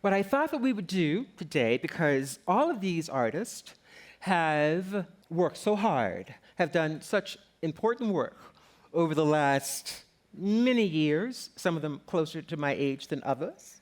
what I thought that we would do today, because all of these artists have worked so hard, have done such important work over the last many years, some of them closer to my age than others,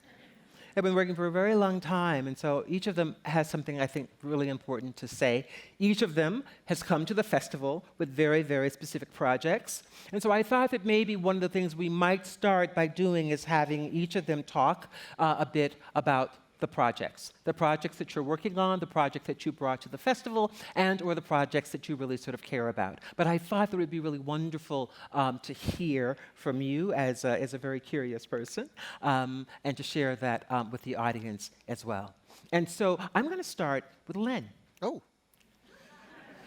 have been working for a very long time, and so each of them has something I think really important to say. Each of them has come to the festival with very, very specific projects, and so I thought that maybe one of the things we might start by doing is having each of them talk a bit about the projects that you're working on, the projects that you brought to the festival, and or the projects that you really sort of care about. But I thought that it would be really wonderful to hear from you as a very curious person, and to share that with the audience as well. And so I'm going to start with Lynn. Oh.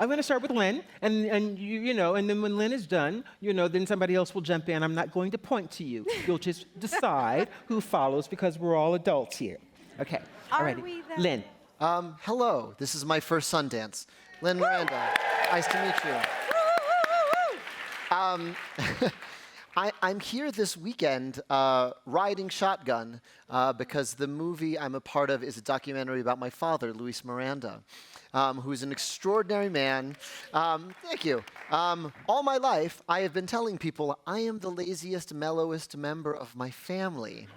I'm going to start with Lynn, and you know, and then when Lynn is done, you know, then somebody else will jump in. I'm not going to point to you. You'll just decide who follows because we're all adults here. Okay. Are we then? Lynn. Hello, this is my first Sundance. Lin-Manuel Miranda, nice to meet you. I'm here this weekend riding shotgun because the movie I'm a part of is a documentary about my father, Luis Miranda, who's an extraordinary man. Thank you. All my life, I have been telling people I am the laziest, mellowest member of my family.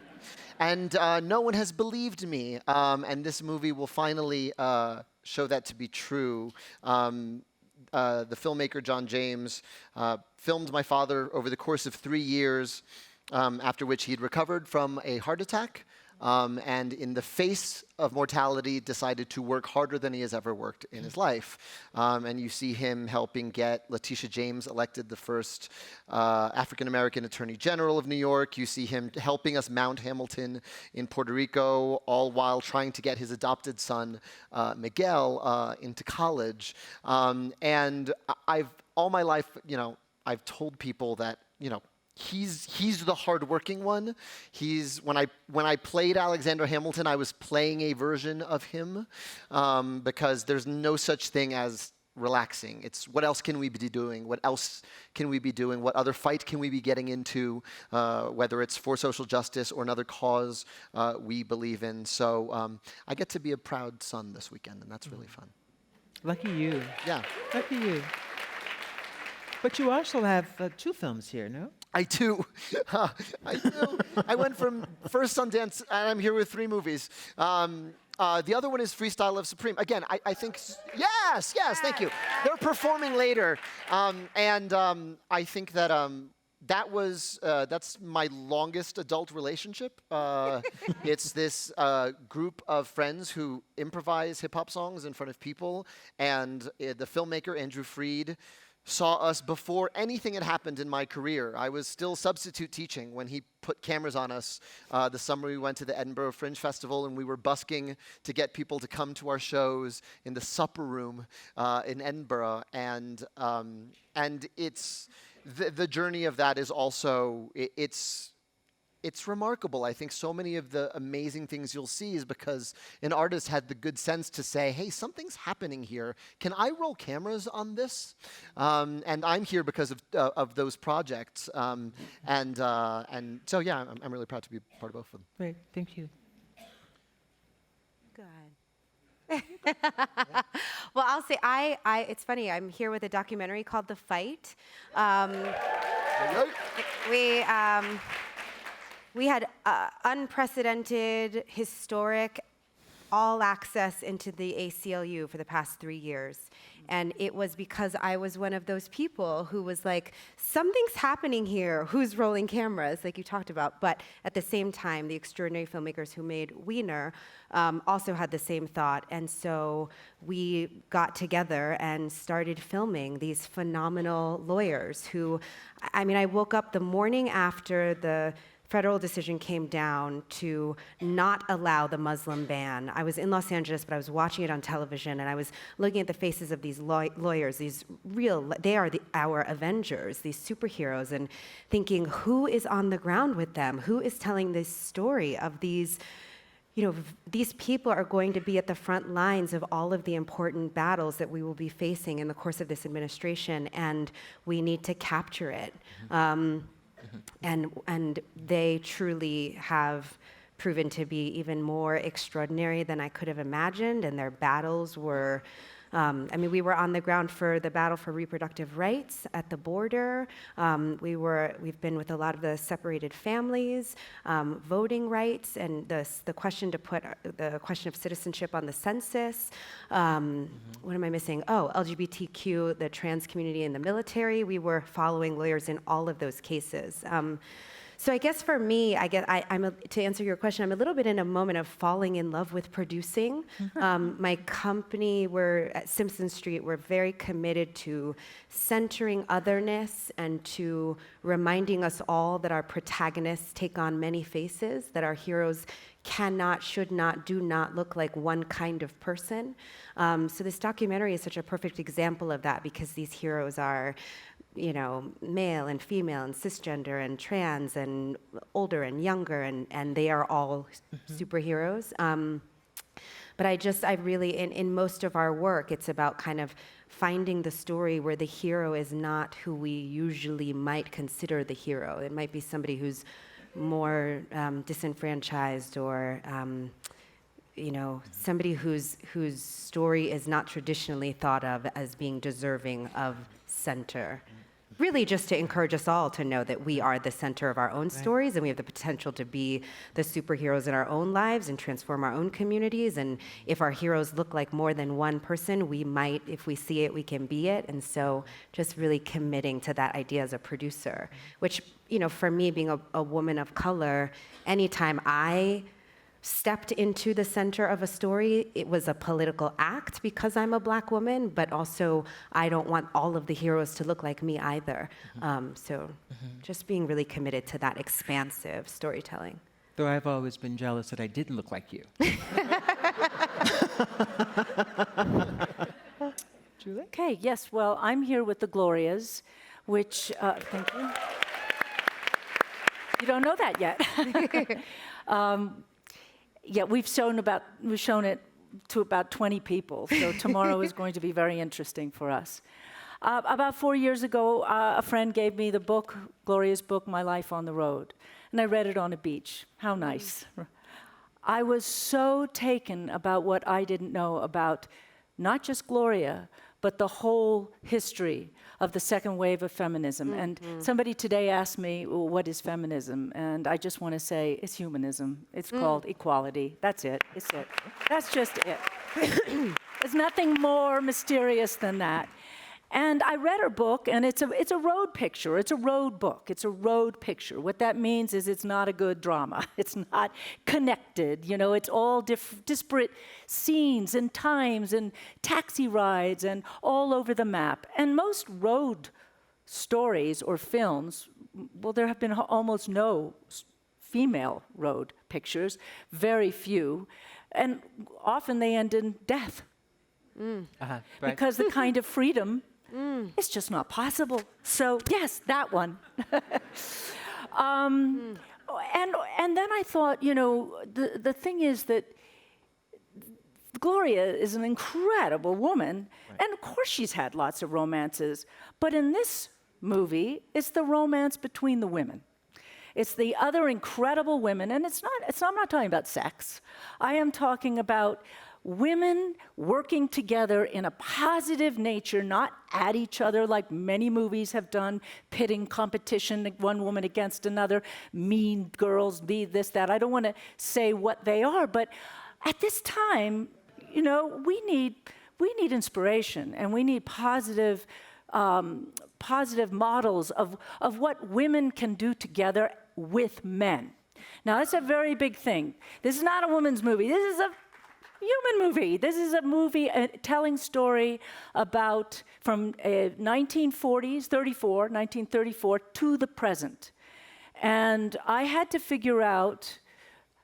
And no one has believed me, and this movie will finally show that to be true. The filmmaker John James filmed my father over the course of 3 years, after which he'd recovered from a heart attack, and in the face of mortality decided to work harder than he has ever worked in his life. And you see him helping get Letitia James elected the first African-American Attorney General of New York. You see him helping us mount Hamilton in Puerto Rico, all while trying to get his adopted son, Miguel, into college. And all my life, you know, I've told people that, you know, he's the hardworking one. When I played Alexander Hamilton, I was playing a version of him because there's no such thing as relaxing. It's what else can we be doing? What else can we be doing? What other fight can we be getting into? Whether it's for social justice or another cause we believe in. So I get to be a proud son this weekend, and that's really fun. Lucky you. Yeah. Lucky you. But you also have 2 films here, no? I do. I do. I went from first Sundance, and I'm here with 3 movies. The other one is Freestyle Love Supreme. Again, I think, yes, thank you. They're performing later. I think that that's my longest adult relationship. It's this group of friends who improvise hip-hop songs in front of people, and the filmmaker, Andrew Freed, saw us before anything had happened in my career. I was still substitute teaching when he put cameras on us the summer we went to the Edinburgh Fringe Festival, and we were busking to get people to come to our shows in the supper room in Edinburgh. And it's the journey of that is also it's remarkable. I think so many of the amazing things you'll see is because an artist had the good sense to say, hey, something's happening here. Can I roll cameras on this? And I'm here because of those projects. And so, yeah, I'm really proud to be part of both of them. Great, thank you. Good. Well, I'll say, it's funny, I'm here with a documentary called The Fight. We had unprecedented, historic, all access into the ACLU for the past 3 years. And it was because I was one of those people who was like, something's happening here. Who's rolling cameras, like you talked about? But at the same time, the extraordinary filmmakers who made Wiener also had the same thought. And so we got together and started filming these phenomenal lawyers who, I mean, I woke up the morning after the federal decision came down to not allow the Muslim ban. I was in Los Angeles, but I was watching it on television, and I was looking at the faces of these lawyers, they are our Avengers, these superheroes, and thinking, who is on the ground with them? Who is telling this story of these, you know, these people are going to be at the front lines of all of the important battles that we will be facing in the course of this administration, and we need to capture it. And they truly have proven to be even more extraordinary than I could have imagined, and their battles were we were on the ground for the battle for reproductive rights at the border. We've been with a lot of the separated families, voting rights, and the question to put the question of citizenship on the census. What am I missing? Oh, LGBTQ, the trans community in the military. We were following lawyers in all of those cases. So I guess for me, to answer your question, I'm a little bit in a moment of falling in love with producing. My company, we're at Simpson Street, we're very committed to centering otherness and to reminding us all that our protagonists take on many faces, that our heroes cannot, should not, do not look like one kind of person. So this documentary is such a perfect example of that, because these heroes are male and female and cisgender and trans and older and younger, and they are all superheroes. But I really, in most of our work, it's about kind of finding the story where the hero is not who we usually might consider the hero. It might be somebody who's more disenfranchised, or somebody whose story is not traditionally thought of as being deserving of center. Really just to encourage us all to know that we are the center of our own stories, and we have the potential to be the superheroes in our own lives and transform our own communities. And if our heroes look like more than one person, we might, if we see it, we can be it. And so just really committing to that idea as a producer, which, for me, being a woman of color, anytime I stepped into the center of a story, it was a political act because I'm a Black woman, but also I don't want all of the heroes to look like me either. Just being really committed to that expansive storytelling. Though I've always been jealous that I didn't look like you. Julie? Okay, yes, well, I'm here with the Glorias, which, thank you. You don't know that yet. Yeah, we've shown it to about 20 people, so tomorrow is going to be very interesting for us. About 4 years ago, a friend gave me the book, Gloria's book, My Life on the Road, and I read it on a beach. How nice. I was so taken about what I didn't know about not just Gloria, but the whole history of the second wave of feminism. And somebody today asked me, well, what is feminism? And I just want to say, it's humanism. It's called equality. That's it. It's it. That's just it. There's nothing more mysterious than that. And I read her book, and it's a road picture. It's a road book. It's a road picture. What that means is it's not a good drama. It's not connected. It's all disparate scenes and times and taxi rides and all over the map. And most road stories or films, well, there have been almost no female road pictures, very few, and often they end in death. Because the kind of freedom it's just not possible. So yes, that one. And then I thought, the thing is that Gloria is an incredible woman, and of course she's had lots of romances. But in this movie, it's the romance between the women. It's the other incredible women, and I'm not talking about sex. I am talking about women working together in a positive nature, not at each other like many movies have done, pitting competition, one woman against another, mean girls, be this, that. I don't want to say what they are, but at this time, we need inspiration, and we need positive models of what women can do together with men. Now, that's a very big thing. This is not a woman's movie. This is a human movie. This is a movie telling story about from 1934 to the present. And I had to figure out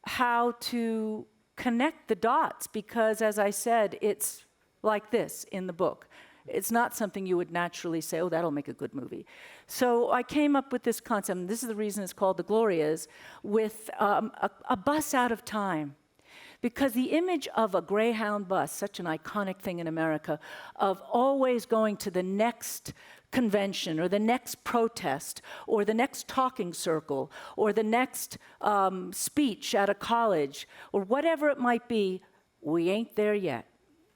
how to connect the dots because, as I said, it's like this in the book. It's not something you would naturally say, oh, that'll make a good movie. So I came up with this concept, and this is the reason it's called The Glorias, with a bus out of time. Because the image of a Greyhound bus, such an iconic thing in America, of always going to the next convention or the next protest or the next talking circle or the next speech at a college or whatever it might be, we ain't there yet.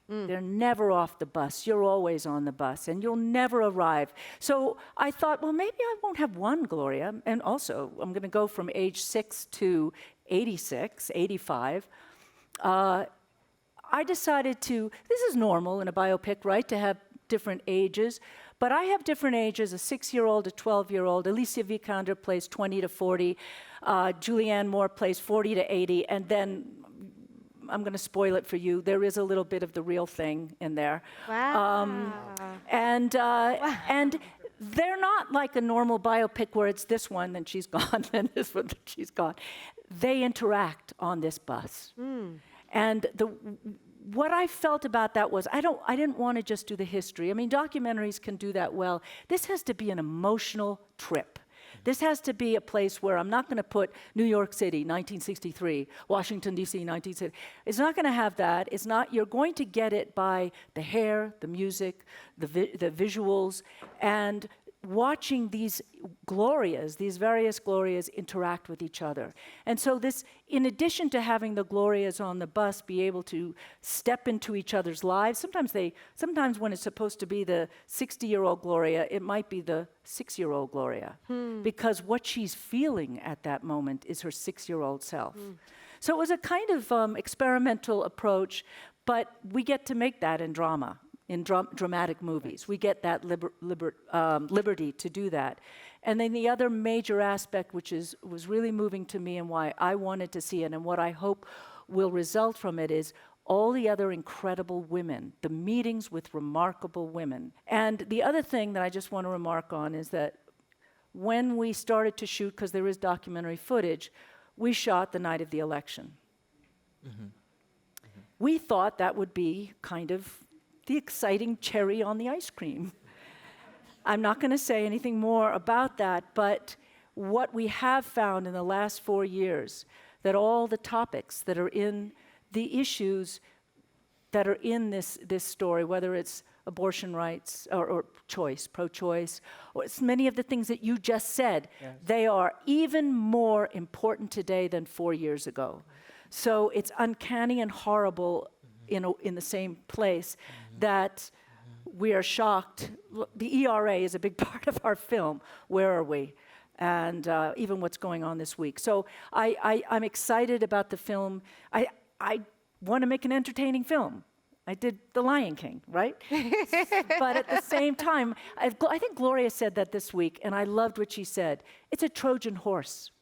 They're never off the bus. You're always on the bus, and you'll never arrive. So I thought, well, maybe I won't have one Gloria. And also, I'm going to go from age 6 to 86, 85. I decided this is normal in a biopic, right, to have different ages. But I have different ages, a 6-year-old, a 12-year-old. Alicia Vikander plays 20 to 40. Julianne Moore plays 40 to 80. And then I'm going to spoil it for you. There is a little bit of the real thing in there. Wow. And they're not like a normal biopic where it's this one, then she's gone, then this one, then she's gone. They interact on this bus. And what I felt about that was I didn't want to just do the history. I mean, documentaries can do that well. This has to be an emotional trip. This has to be a place where I'm not going to put New York City, 1963, Washington, D.C., 1960. It's not going to have that. It's not. You're going to get it by the hair, the music, the visuals, and watching these Glorias, these various Glorias interact with each other. And so this, in addition to having the Glorias on the bus be able to step into each other's lives, sometimes when it's supposed to be the 60-year-old Gloria, it might be the 6-year-old Gloria, because what she's feeling at that moment is her 6-year-old self. So it was a kind of experimental approach, but we get to make that in drama. In dramatic movies. We get that liberty to do that. And then the other major aspect, which was really moving to me and why I wanted to see it and what I hope will result from it, is all the other incredible women, the meetings with remarkable women. And the other thing that I just want to remark on is that when we started to shoot, because there is documentary footage, we shot the night of the election. We thought that would be kind of the exciting cherry on the ice cream. I'm not going to say anything more about that, but what we have found in the last 4 years, that all the topics that are in the issues that are in this story, whether it's abortion rights or choice, pro-choice, or it's many of the things that you just said, they are even more important today than 4 years ago. So it's uncanny and horrible in the same place that we are shocked. The ERA is a big part of our film. Where are we? And even what's going on this week. So I'm excited about the film. I want to make an entertaining film. I did The Lion King, right? But at the same time, I think Gloria said that this week, and I loved what she said. It's a Trojan horse.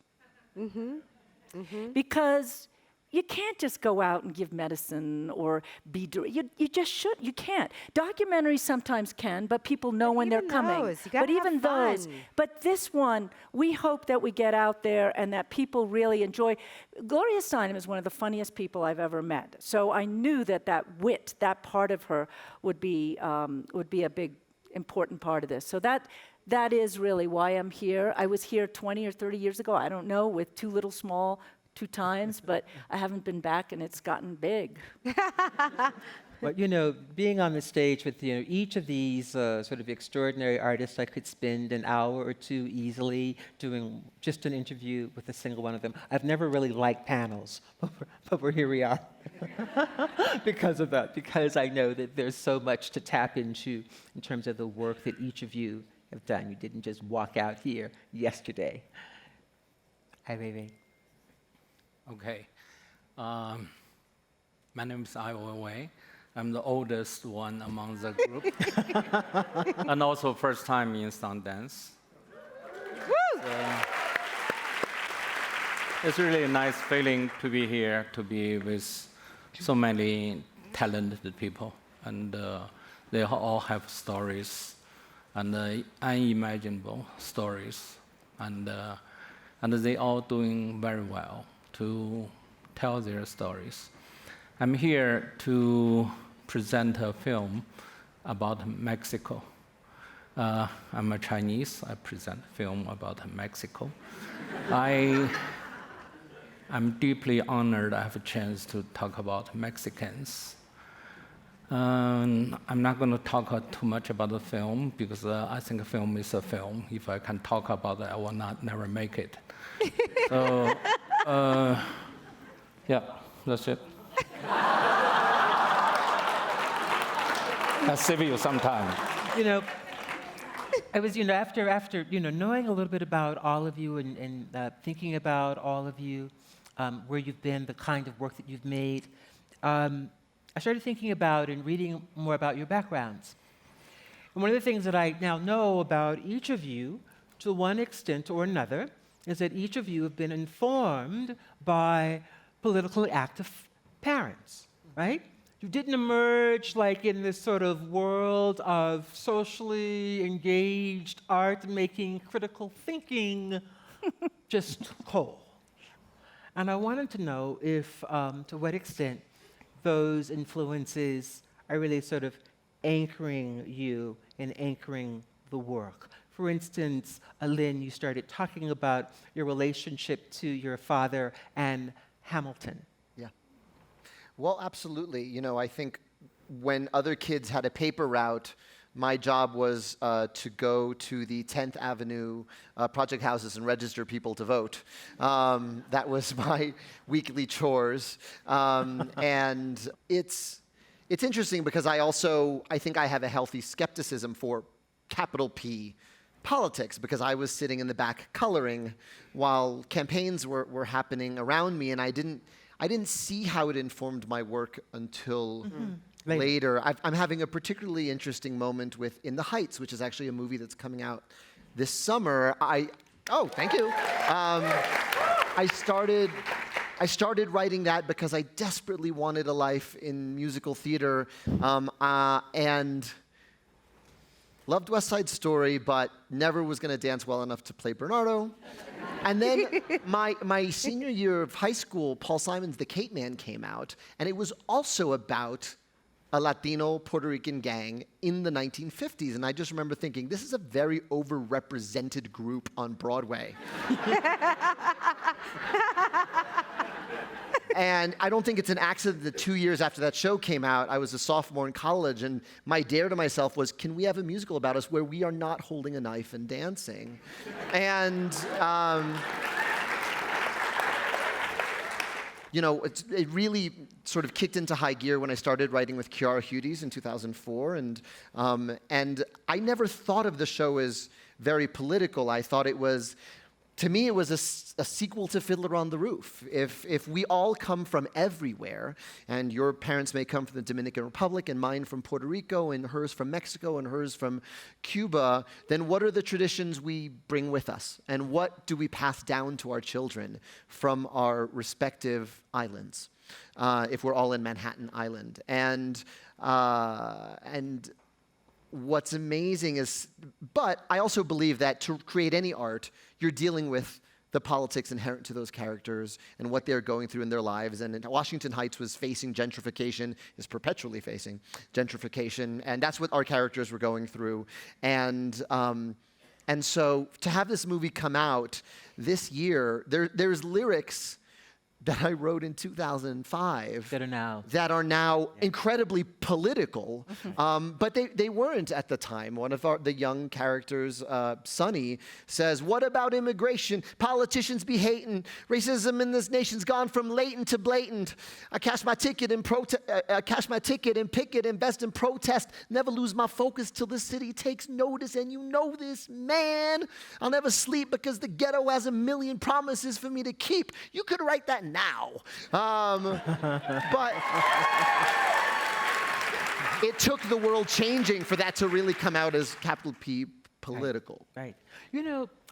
Because you can't just go out and give medicine or you just should. You can't. Documentaries sometimes can, but people know when they're coming. But even those. But this one, we hope that we get out there and that people really enjoy. Gloria Steinem is one of the funniest people I've ever met. So I knew that wit, that part of her, would be a big, important part of this. So that is really why I'm here. I was here 20 or 30 years ago, I don't know, with two times, but I haven't been back, and it's gotten big. But being on the stage with each of these sort of extraordinary artists, I could spend an hour or two easily doing just an interview with a single one of them. I've never really liked panels, but here we are because of that. Because I know that there's so much to tap into in terms of the work that each of you have done. You didn't just walk out here yesterday. Hi, Weiwei. Okay. My name is Weiwei. I'm the oldest one among the group. And also first time in Sundance. It's really a nice feeling to be here, to be with so many talented people. And they all have stories, and unimaginable stories. And they all doing very well to tell their stories. I'm here to present a film about Mexico. I'm a Chinese. I present a film about Mexico. I I'm deeply honored I have a chance to talk about Mexicans. I'm not going to talk too much about the film because I think a film is a film. If I can talk about it, I will never make it. So, yeah, that's it. I'll save you some time. You know, I was, after knowing a little bit about all of you and thinking about all of you, where you've been, the kind of work that you've made, I started thinking about and reading more about your backgrounds. And one of the things that I now know about each of you, to one extent or another, is that each of you have been informed by politically active parents, right? You didn't emerge like in this sort of world of socially engaged art-making, critical thinking, just whole. And I wanted to know if, to what extent, those influences are really sort of anchoring you and anchoring the work. For instance, Lynn, you started talking about your relationship to your father and Hamilton. Yeah. Well, absolutely. I think when other kids had a paper route, my job was to go to the 10th Avenue project houses and register people to vote. That was my weekly chores. And it's interesting because I think I have a healthy skepticism for capital P politics, because I was sitting in the back coloring while campaigns were happening around me, and I didn't see how it informed my work until later. I'm having a particularly interesting moment with In the Heights, which is actually a movie that's coming out this summer. Oh, thank you. I started writing that because I desperately wanted a life in musical theater, and loved West Side Story, but never was going to dance well enough to play Bernardo. And then my senior year of high school, Paul Simon's The Cape Man came out, and it was also about a Latino Puerto Rican gang in the 1950s. And I just remember thinking, this is a very overrepresented group on Broadway. And I don't think it's an accident that 2 years after that show came out, I was a sophomore in college, and my dare to myself was, can we have a musical about us where we are not holding a knife and dancing? And it really sort of kicked into high gear when I started writing with Chiara Hudes in 2004, and I never thought of the show as very political. I thought it was, to me, it was a sequel to Fiddler on the Roof. If we all come from everywhere, and your parents may come from the Dominican Republic, and mine from Puerto Rico, and hers from Mexico, and hers from Cuba, then what are the traditions we bring with us? And what do we pass down to our children from our respective islands, if we're all in Manhattan Island? And what's amazing is, but I also believe that to create any art, you're dealing with the politics inherent to those characters and what they're going through in their lives. And Washington Heights was facing gentrification, is perpetually facing gentrification, and that's what our characters were going through. And so to have this movie come out this year, there's lyrics that I wrote in 2005 that are now incredibly political, but they weren't at the time. One of the young characters, Sonny, says, "What about immigration? Politicians be hating. Racism in this nation's gone from latent to blatant. I cash my ticket and picket, invest in protest. Never lose my focus till the city takes notice. And you know this, man. I'll never sleep because the ghetto has a million promises for me to keep." You could write that now. But it took the world changing for that to really come out as capital P political. Right.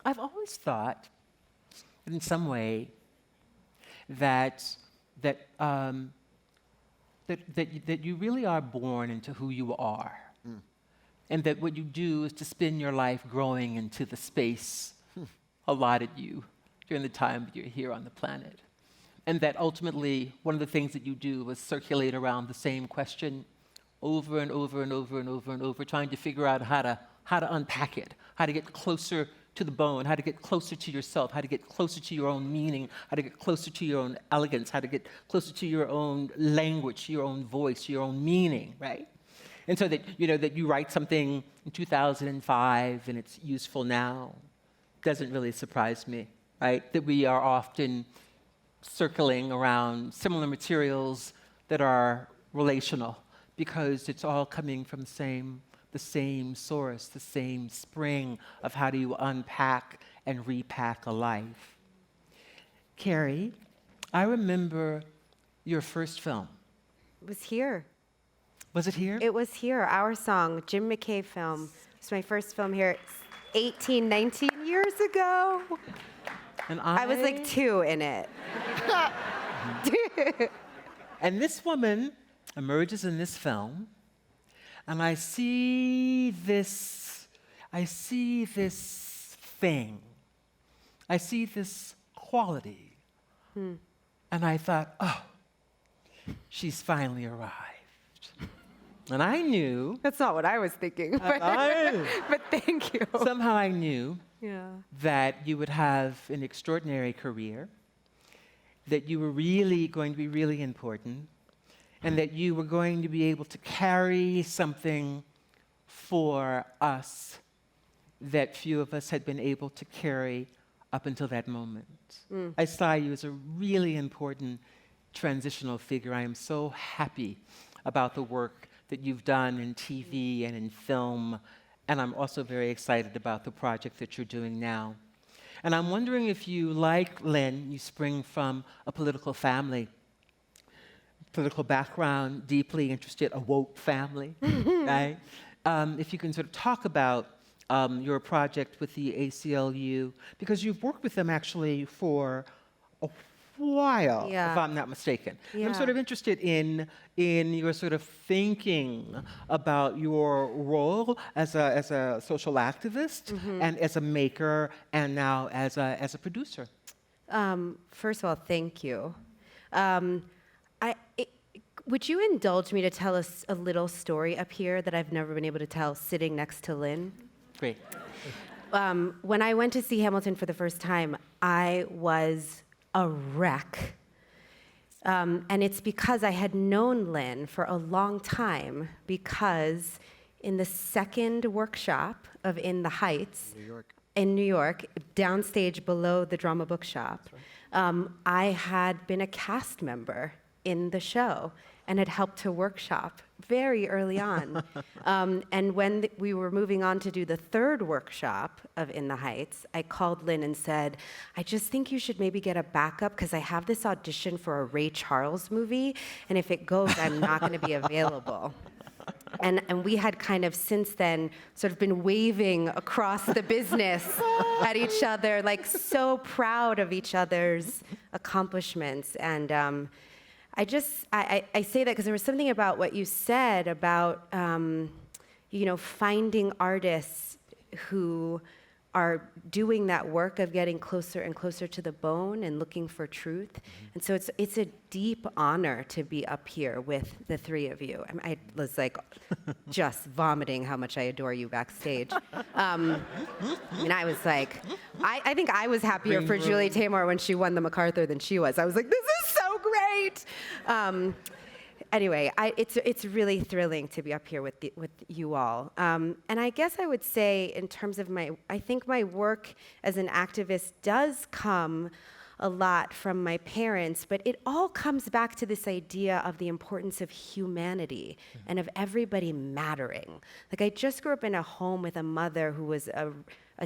I've always thought, in some way, that you really are born into who you are, and that what you do is to spend your life growing into the space allotted you during the time that you're here on the planet. And that ultimately, one of the things that you do is circulate around the same question over and over and over and over and over, trying to figure out how to unpack it, how to get closer to the bone, how to get closer to yourself, how to get closer to your own meaning, how to get closer to your own elegance, how to get closer to your own language, your own voice, your own meaning, right? And so that, that you write something in 2005 and it's useful now doesn't really surprise me, right? That we are often circling around similar materials that are relational because it's all coming from the same source, the same spring of how do you unpack and repack a life. Carrie, I remember your first film. It was here. Was it here? It was here. Our Song, Jim McCabe film. It's my first film here 18, 19 years ago. And I was like 2 in it. And this woman emerges in this film, and I see this thing. I see this quality. And I thought, oh, she's finally arrived. And I knew. That's not what I was thinking, but, but thank you. Somehow I knew Yeah. that you would have an extraordinary career, that you were really going to be really important, and that you were going to be able to carry something for us that few of us had been able to carry up until that moment. I saw you as a really important transitional figure. I am so happy about the work that you've done in TV and in film, and I'm also very excited about the project that you're doing now. And I'm wondering if you, like Lynn, you spring from a political family, political background, deeply interested, a woke family, right? If you can sort of talk about your project with the ACLU, because you've worked with them actually for a while, Yeah. if I'm not mistaken. And I'm Yeah. sort of interested in your sort of thinking about your role as a social activist and as a maker and now as a producer. First of all, thank you. Would you indulge me to tell us a little story up here that I've never been able to tell sitting next to Lynn? Great. When I went to see Hamilton for the first time, I was a wreck. And it's because I had known Lynn for a long time, because in the second workshop of In the Heights, in New York, downstage below the Drama Bookshop, I had been a cast member in the show and had helped to workshop very early on. And when we were moving on to do the third workshop of In the Heights, I called Lynn and said, I just think you should maybe get a backup because I have this audition for a Ray Charles movie, and if it goes, I'm not going to be available. And we had kind of since then sort of been waving across the business at each other, like so proud of each other's accomplishments. And I say that because there was something about what you said about, finding artists who are doing that work of getting closer and closer to the bone and looking for truth. And so it's a deep honor to be up here with the three of you. I was like just vomiting how much I adore you backstage. I was like, I think I was happier for Julie Taymor when she won the MacArthur than she was. I was like, this is so great. Anyway, it's really thrilling to be up here with you all. And I guess I would say, in terms of I think my work as an activist does come a lot from my parents, but it all comes back to this idea of the importance of humanity and of everybody mattering. Like, I just grew up in a home with a mother who was a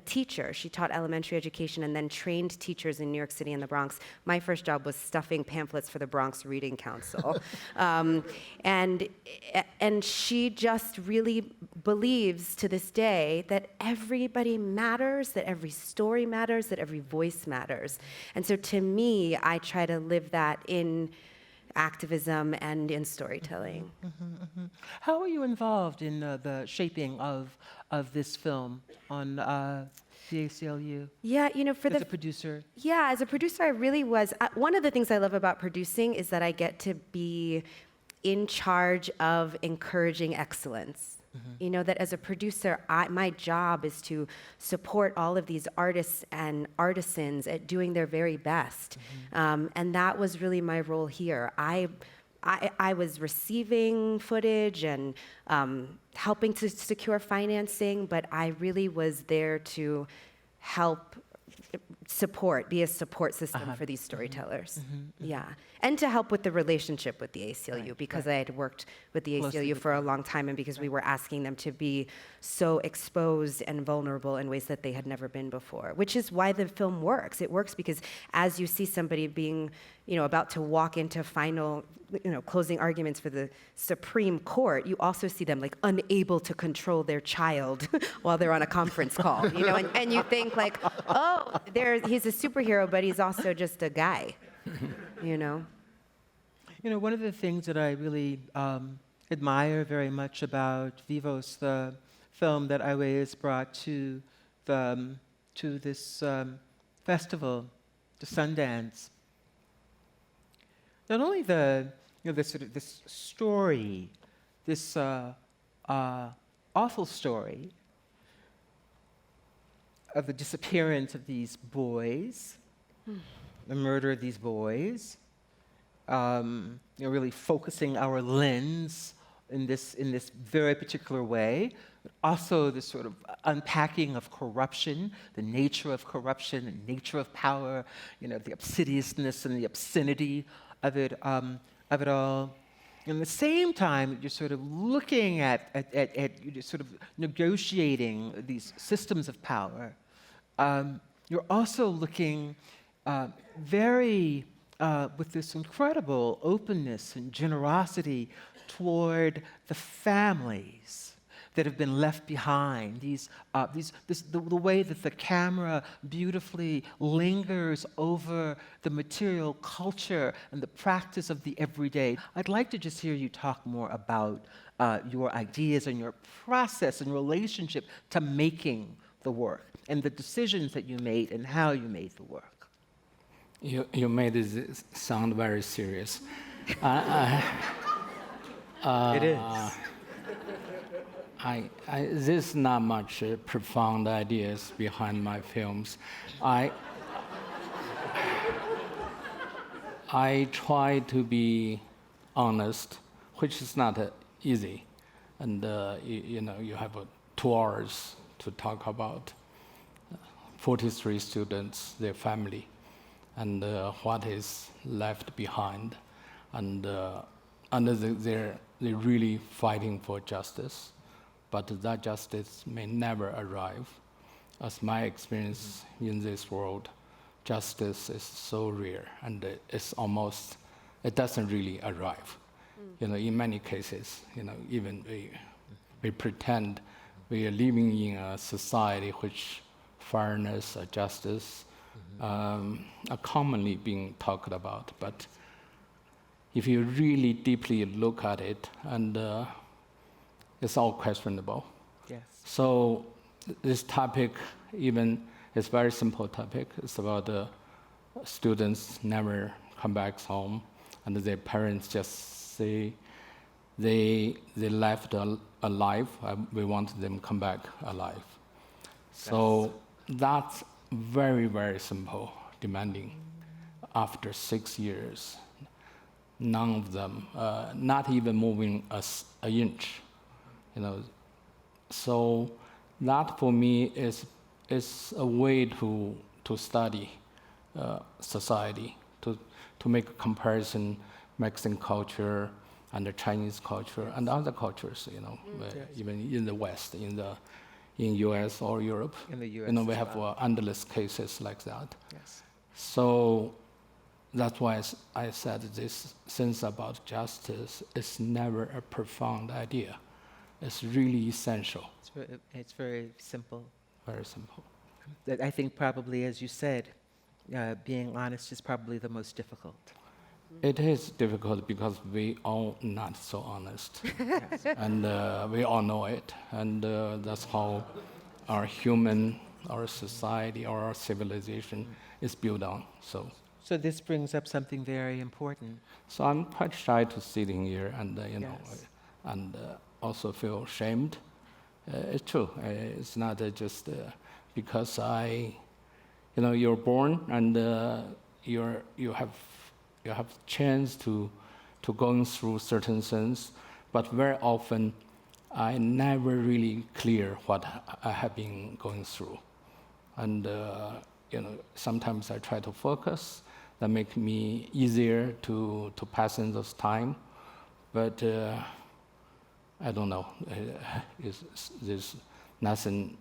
teacher. She taught elementary education and then trained teachers in New York City and the Bronx. My first job was stuffing pamphlets for the Bronx Reading Council. And she just really believes to this day that everybody matters, that every story matters, that every voice matters. And so to me, I try to live that in activism and in storytelling. How are you involved in the shaping of this film on the ACLU? Yeah, As a producer? Yeah, as a producer, I really was. One of the things I love about producing is that I get to be in charge of encouraging excellence. You know, that as a producer, my job is to support all of these artists and artisans at doing their very best. And that was really my role here. I was receiving footage and helping to secure financing, but I really was there to help be a support system for these storytellers. Yeah. And to help with the relationship with the ACLU, because I had worked with the ACLU for a long time, and because we were asking them to be so exposed and vulnerable in ways that they had never been before, which is why the film works. It works because as you see somebody being, you know, about to walk into final, you know, closing arguments for the Supreme Court, you also see them like unable to control their child while they're on a conference call, you know, and you think like, oh, he's a superhero, but he's also just a guy, you know? You know, one of the things that I really admire very much about Vivos, the film that Weiwei has brought to this festival, to Sundance, not only this story, this awful story of the disappearance of these boys, the murder of these boys, really focusing our lens in this very particular way, but also this sort of unpacking of corruption, the nature of corruption, the nature of power, you know, the obsidiousness and the obscenity of it all. And at the same time, you're sort of looking at you're sort of negotiating these systems of power. You're also looking very with this incredible openness and generosity toward the families that have been left behind. The way that the camera beautifully lingers over the material culture and the practice of the everyday. I'd like to just hear you talk more about your ideas and your process and relationship to making the work and the decisions that you made and how you made the work. You made it sound very serious. It is. There's not much profound ideas behind my films. I try to be honest, which is not easy. And you have 2 hours to talk about 43 students, their family, and what is left behind, and they're really fighting for justice, but that justice may never arrive. As my experience in this world, justice is so rare, and it doesn't really arrive. You know, in many cases, even we pretend we are living in a society which fairness, justice are commonly being talked about, but if you really deeply look at it, and it's all questionable. Yes. So this topic even is a very simple topic. It's about students never come back home, and their parents just say they left alive. We want them come back alive. So that's very, very simple, demanding. After 6 years, none of them, not even moving an inch, So that for me is a way to study society, to make a comparison, Mexican culture and the Chinese culture and other cultures, even in the West, in US or Europe. In the US, we have endless cases like that. Yes. So that's why I said this sense about justice is never a profound idea. It's really essential. It's very simple. Very simple. I think probably, as you said, being honest is probably the most difficult. It is difficult because we all not so honest. Yes. And we all know it. And that's how our society, or our civilization is built on. So this brings up something very important. So I'm quite shy to sitting here and, Yes. and also feel shamed. It's true. It's not just because you're born and you have chance to going through certain things, but very often I never really clear what I have been going through, and sometimes I try to focus. That make me easier to pass in this time, but I don't know. There's nothing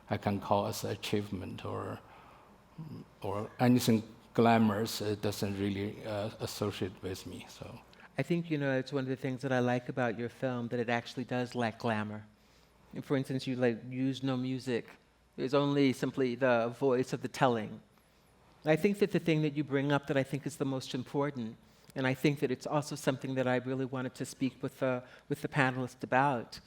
I can call as achievement or anything glamorous. It doesn't really associate with me. So I think, it's one of the things that I like about your film, that it actually does lack glamour. And for instance, you use no music. There's only simply the voice of the telling. I think that the thing that you bring up that I think is the most important, and I think that it's also something that I really wanted to speak with the panelists about.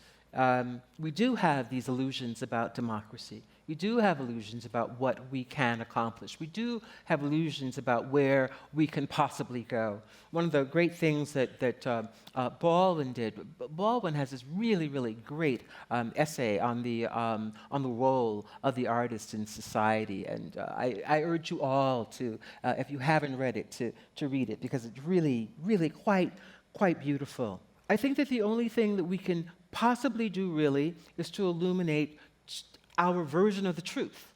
We do have these illusions about democracy. We do have illusions about what we can accomplish. We do have illusions about where we can possibly go. One of the great things that Baldwin did, Baldwin has this really, really great essay on the role of the artist in society, and I urge you all to, if you haven't read it, to read it, because it's really, really quite beautiful. I think that the only thing that we can possibly do really is to illuminate our version of the truth.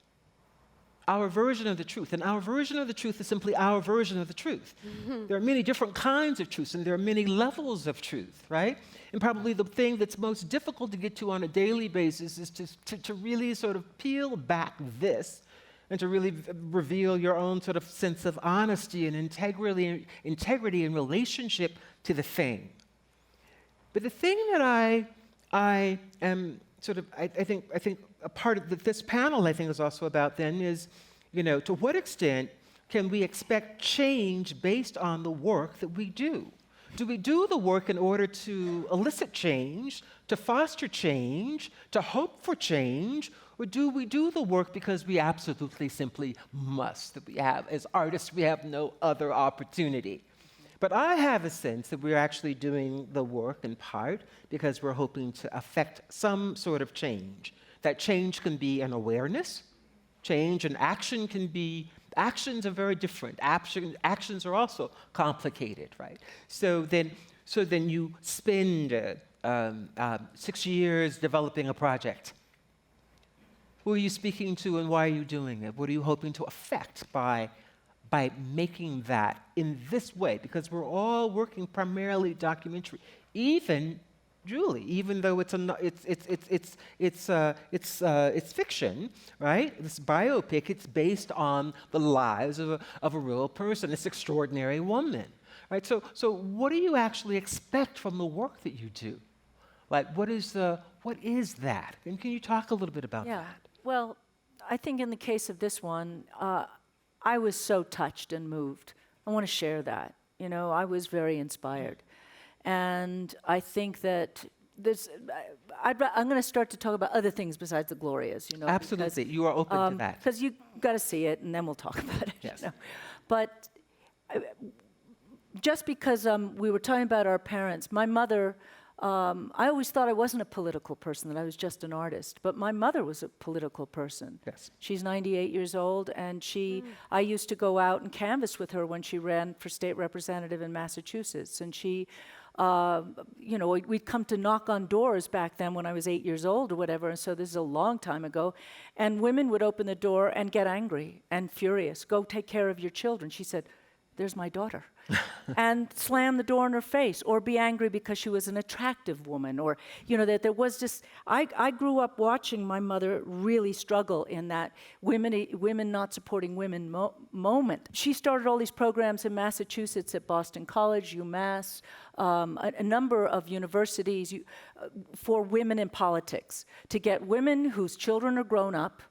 Our version of the truth. And our version of the truth is simply our version of the truth. Mm-hmm. There are many different kinds of truths, and there are many levels of truth, right? And probably the thing that's most difficult to get to on a daily basis is to really sort of peel back this and to really reveal your own sort of sense of honesty and integrity in relationship to the thing. But the thing that I am sort of, I think a part of this panel, I think, is also about then is, to what extent can we expect change based on the work that we do? Do we do the work in order to elicit change, to foster change, to hope for change, or do we do the work because we absolutely simply must, that we have, as artists, we have no other opportunity? But I have a sense that we're actually doing the work in part because we're hoping to affect some sort of change. That change can be an awareness. Change and action can be, actions are very different. Actions are also complicated, right? So then you spend 6 years developing a project. Who are you speaking to and why are you doing it? What are you hoping to affect by making that in this way? Because we're all working primarily documentary. Even though it's fiction, right? This biopic, it's based on the lives of a real person, this extraordinary woman, right? So what do you actually expect from the work that you do? Like, what is that? And can you talk a little bit about that? Well, I think in the case of this one, I was so touched and moved. I want to share that. I was very inspired. And I think that I'm going to start to talk about other things besides the Glorias. Absolutely, you are open to that. Because you got to see it, and then we'll talk about it. Yes. But just because we were talking about our parents, my mother, I always thought I wasn't a political person, that I was just an artist. But my mother was a political person. Yes. She's 98 years old, and I used to go out and canvass with her when she ran for state representative in Massachusetts. And she, we'd come to knock on doors back then when I was 8 years old or whatever, and so this is a long time ago. And women would open the door and get angry and furious. Go take care of your children. She said, "There's my daughter." And slam the door in her face, or be angry because she was an attractive woman, or, that there was just, I grew up watching my mother really struggle in that women not supporting women moment. She started all these programs in Massachusetts at Boston College, UMass, a number of universities for women in politics, to get women whose children are grown up,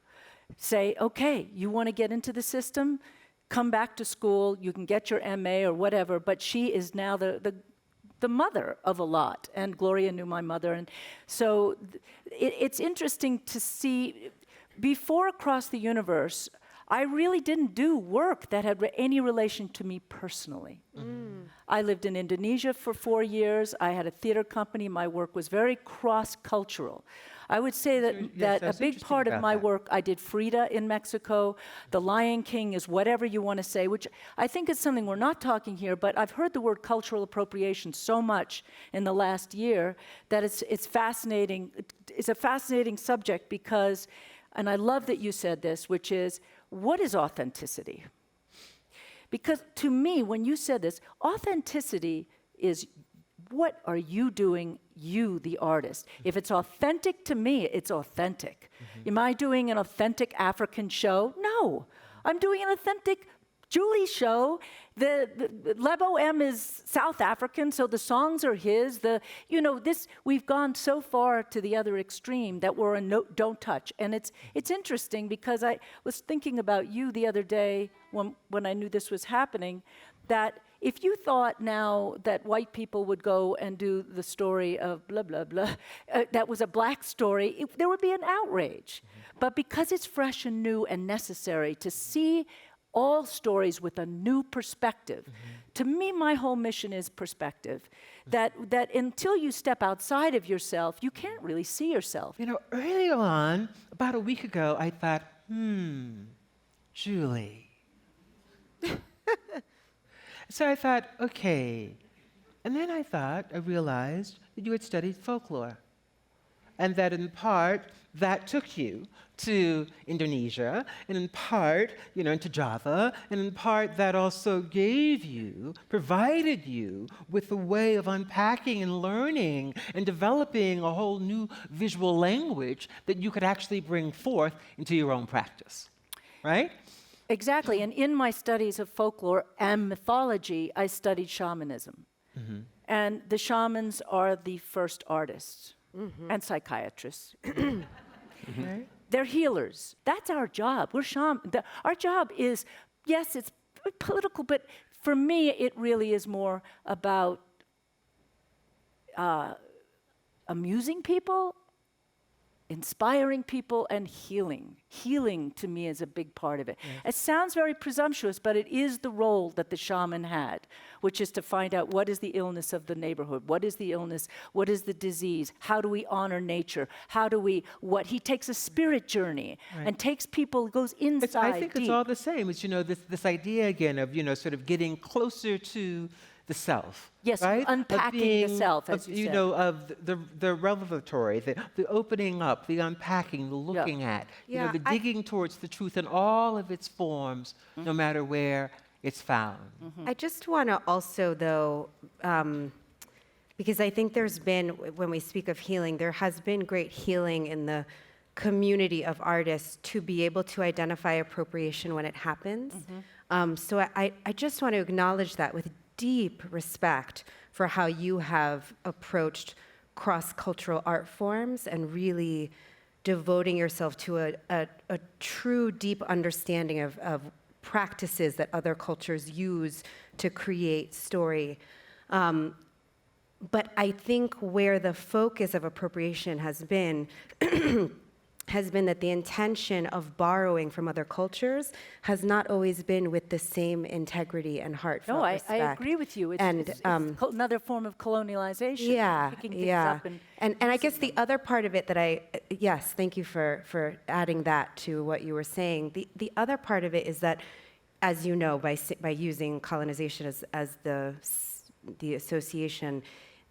say, okay, you want to get into the system? Come back to school, you can get your MA or whatever, but she is now the mother of a lot, and Gloria knew my mother, and so it's interesting to see, before Across the Universe, I really didn't do work that had any relation to me personally. I lived in Indonesia for 4 years. I had a theater company. My work was very cross-cultural. I would say that, Yes, that I a was big interested part of about my that. work, I did Frida in Mexico. The Lion King is whatever you want to say, which I think is something we're not talking here, but I've heard the word cultural appropriation so much in the last year that it's fascinating. It's a fascinating subject because, and I love that you said this, which is, what is authenticity? Because to me, when you said this, authenticity is what are you doing, you, the artist? If it's authentic to me, it's authentic. Am I doing an authentic African show? No. I'm doing an authentic Julie show. The Lebo M is South African, so the songs are his. We've gone so far to the other extreme that we're a don't touch. And it's interesting because I was thinking about you the other day when I knew this was happening, that if you thought now that white people would go and do the story of blah, blah, blah, that was a black story, there would be an outrage. But because it's fresh and new and necessary to see all stories with a new perspective, to me, my whole mission is perspective. That until you step outside of yourself, you can't really see yourself. Early on, about a week ago, I thought, Julie. So I thought, okay. And then I realized that you had studied folklore. And that in part, that took you to Indonesia, and in part, into Java, and in part, that also provided you with a way of unpacking and learning and developing a whole new visual language that you could actually bring forth into your own practice, right? Exactly, and in my studies of folklore and mythology, I studied shamanism. And the shamans are the first artists and psychiatrists. Right? They're healers. That's our job. We're our job is, yes, it's political, but for me, it really is more about amusing people, inspiring people, and healing. Healing, to me, is a big part of it. Yes. It sounds very presumptuous, but it is the role that the shaman had, which is to find out what is the illness of the neighborhood, what is the illness, what is the disease, how do we honor nature, he takes a spirit journey and takes people, goes inside I think deep. it's all the same. It's, this idea again of, sort of getting closer to the self. Yes, right? unpacking the self, as you said. Of the revelatory, the opening up, the unpacking, the looking at, the digging towards the truth in all of its forms, no matter where it's found. I just want to also, though, because I think there's been, when we speak of healing, there has been great healing in the community of artists to be able to identify appropriation when it happens. So I just want to acknowledge that with deep respect for how you have approached cross-cultural art forms and really devoting yourself to a true, deep understanding of practices that other cultures use to create story. But I think where the focus of appropriation has been that the intention of borrowing from other cultures has not always been with the same integrity and heartfelt No, I respect. agree with you. It's another form of colonialization. Yeah, Picking things yeah. up And I guess the other part of it that yes, thank you for adding that to what you were saying. The other part of it is that, as you know, by using colonization as the association,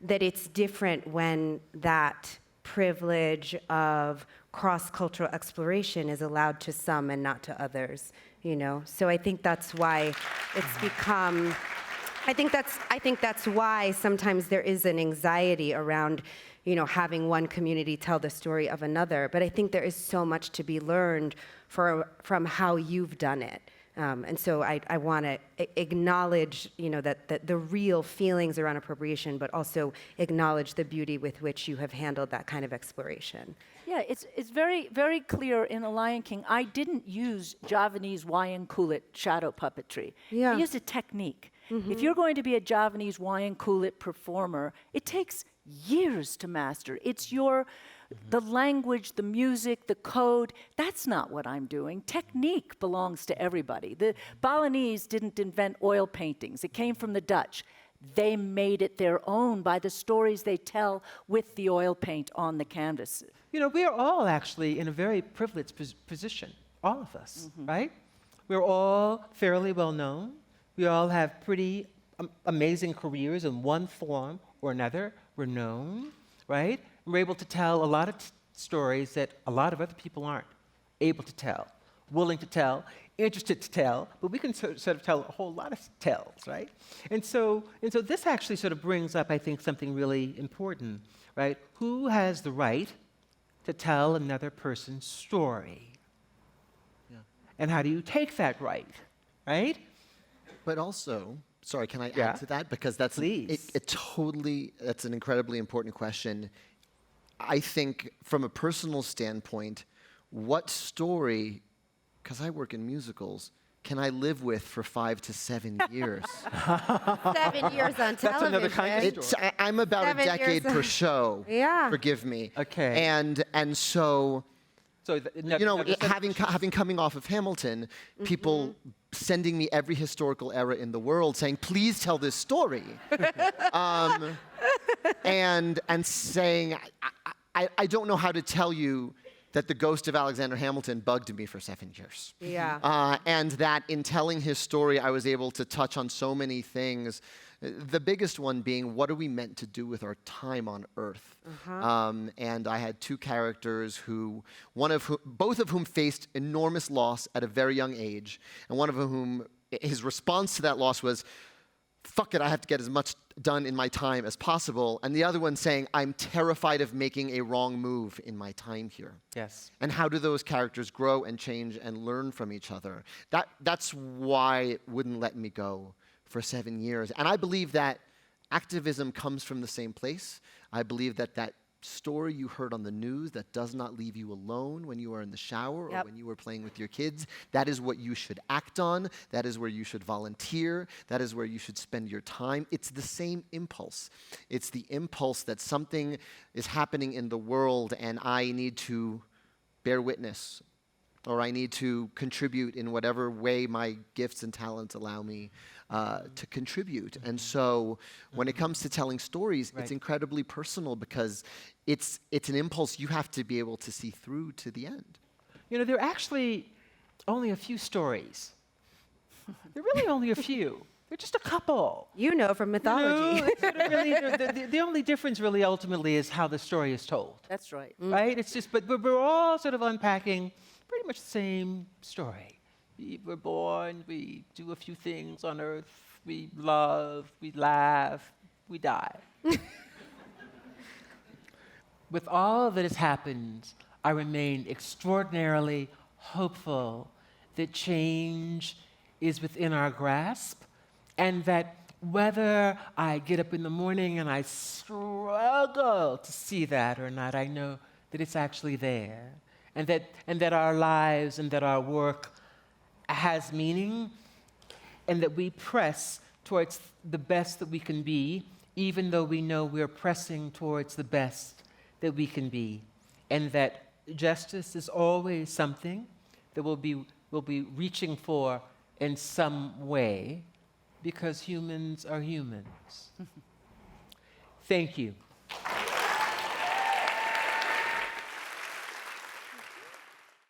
that it's different when that privilege of cross-cultural exploration is allowed to some and not to others, So I think that's why it's become, I think that's why sometimes there is an anxiety around, having one community tell the story of another. But I think there is so much to be learned from how you've done it. And so I want to acknowledge, that the real feelings around appropriation, but also acknowledge the beauty with which you have handled that kind of exploration. Yeah, it's very, very clear in The Lion King. I didn't use Javanese Wayan Kulit shadow puppetry. Yeah. I used a technique. If you're going to be a Javanese Hawaiian kulit performer, it takes years to master. It's the language, the music, the code. That's not what I'm doing. Technique belongs to everybody. The Balinese didn't invent oil paintings. It came from the Dutch. They made it their own by the stories they tell with the oil paint on the canvas. You know, we are all actually in a very privileged position, all of us, right? We're all fairly well known. We all have pretty amazing careers in one form or another. We're known, right? We're able to tell a lot of stories that a lot of other people aren't able to tell, willing to tell, interested to tell, but we can sort of tell a whole lot of tells, right? And so this actually sort of brings up, I think, something really important, right? Who has the right to tell another person's story? Yeah. And how do you take that right, right? But also, sorry, can I Yeah. add to that? Because that's Please. that's an incredibly important question. I think from a personal standpoint, what story, because I work in musicals, can I live with for 5 to 7 years? 7 years on television. That's another kind of story. I'm about 7 a years decade per show. Yeah. Forgive me. Okay. And so, So having coming off of Hamilton, people sending me every historical era in the world saying, please tell this story. And saying, I don't know how to tell you that the ghost of Alexander Hamilton bugged me for 7 years. Yeah. And that in telling his story, I was able to touch on so many things. The biggest one being, what are we meant to do with our time on Earth? And I had 2 characters both of whom faced enormous loss at a very young age, and one of whom, his response to that loss was, fuck it, I have to get as much done in my time as possible. And the other one saying, I'm terrified of making a wrong move in my time here. Yes. And how do those characters grow and change and learn from each other? That's why it wouldn't let me go for 7 years. And I believe that activism comes from the same place. I believe that story you heard on the news that does not leave you alone when you are in the shower or when you are playing with your kids, that is what you should act on. That is where you should volunteer. That is where you should spend your time. It's the same impulse. It's the impulse that something is happening in the world and I need to bear witness, or I need to contribute in whatever way my gifts and talents allow me to contribute. And so when it comes to telling stories, it's incredibly personal because it's an impulse you have to be able to see through to the end. You know, there are actually only a few stories. There are really only a few. They're just a couple. You know from mythology. You know, sort of really, the only difference really ultimately is how the story is told. That's right. Right? It's just, but we're all sort of unpacking pretty much the same story. We're born, we do a few things on Earth, we love, we laugh, we die. With all that has happened, I remain extraordinarily hopeful that change is within our grasp, and that whether I get up in the morning and I struggle to see that or not, I know that it's actually there, and that our lives and that our work has meaning, and that we press towards the best that we can be, even though we know we're pressing towards the best that we can be, and that justice is always something that we'll be reaching for in some way, because humans are humans. Thank you.